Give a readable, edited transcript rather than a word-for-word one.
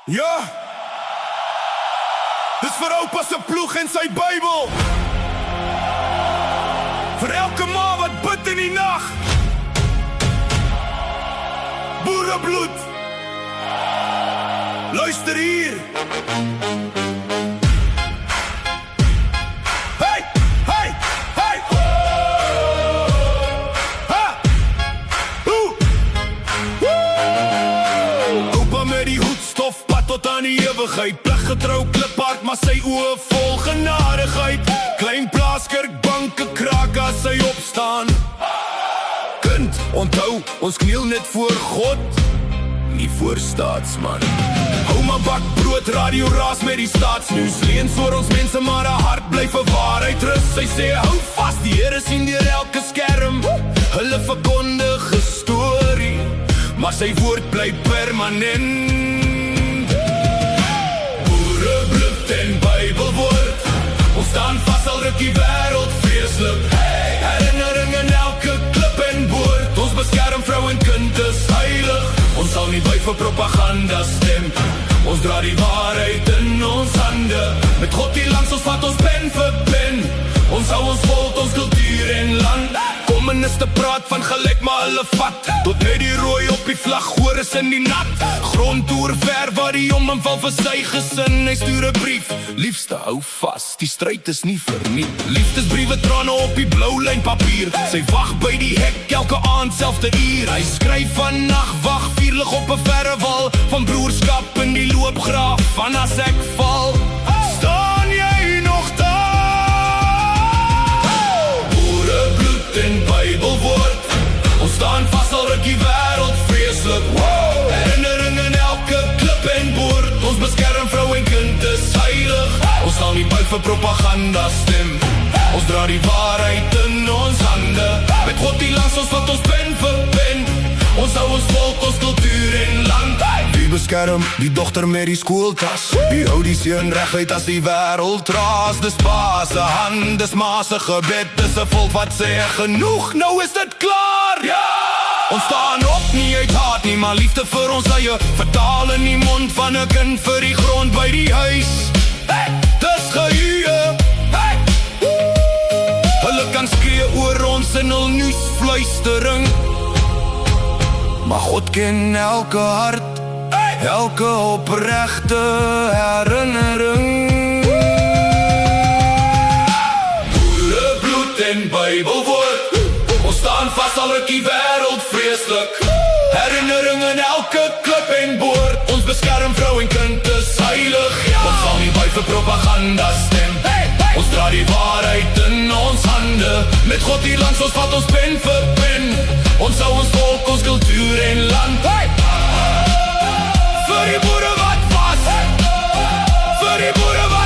Ja, dis vir oupa se ploeg en sy Bybel. Vir elke ma wat bid in die nag. Boerebloed. Luister hier. Hey, hey, hey. Ha. Oupa met die hoedstof, pad tot aan die ewigheid. Pliggetrou kliphard, maar sy oë vol genadigheid. Klein plaaskerk, banke kraak as sy opstaan. Kind, onthou, ons kniel net voor God, nie voor staatsman. Hou maar bak brood, radio raas met die staatsnieuws. Leens oor ons mense, maar haar hart bly vir waarheid rus. Sy sê, hou vast, die Here sien deur elke skerm. Hulle verkondige storie, maar sy woord bly permanent. Boerebloed en Bybelwoord, ons staan vast al ruk die wêreld vreeslik. Herinnering in elke klip en boord, ons beskerm vrou en kind is heilig. Ons sal nie buig vir propaganda stem, ons dra die waarheid in ons hande. Met God hier langs ons vat ons pen vir pen, ons hou ons volk, ons kultuur en land. Kommuniste praat van gelyk, maar hulle vat tot net die rooi op die vlag, hoor is in die nat. Grondtoer ver waar die om en val vir sy gesin. Hy stuur 'n brief, liefste hou vas, die stryd is nie verniet. Liefdesbriewe trane op die blou lyn papier, sy wag by die hek elke aand selfde uur. Hy skryf van nagwag, vierlig op 'n verre wal, van broerskap in die loopgraaf, van as ek val. Staan jy nog daar? Boerebloed en Bybelwoord, ons staan vast al ruk die wêreld vreeslik. Herinnering in elke klip en boord, ons beskerm vrou en kind is heilig. Ons sal nie buig vir propaganda stem, ons dra die waarheid in ons hande. Met God hier langs ons vat ons pen vir pen, ons hou ons volk, ons kultuur en land. Wie beskerm die dogter met die skooltas? Wie hou die seun reguit as die wêreld raas? Dis pa se hand, dis ma se gebed, dis 'n volk wat sê genoeg, nou is dit klaar. Ja! Ons staan op nie uit haat nie, maar liefde vir ons eie, vertaal in die mond van 'n kind vir die grond by die huis. Dis gehuur. Hulle kan skree oor ons in hul nuusfluistering, maar God ken elke hart, elke opregte herinnering. Boerebloed en Bybelwoord, ons staan vast al ruk die wêreld vreeslik. Herinnering in elke klip en boord, ons beskerm vrou en kind is heilig. Ons sal nie buig vir propaganda stem, ons dra die waarheid in ons hande. Met God hier langs ons vat ons pen vir pen, ons hou ons volk, ons kultuur en land. Vir die boere wat was, vir die boere wat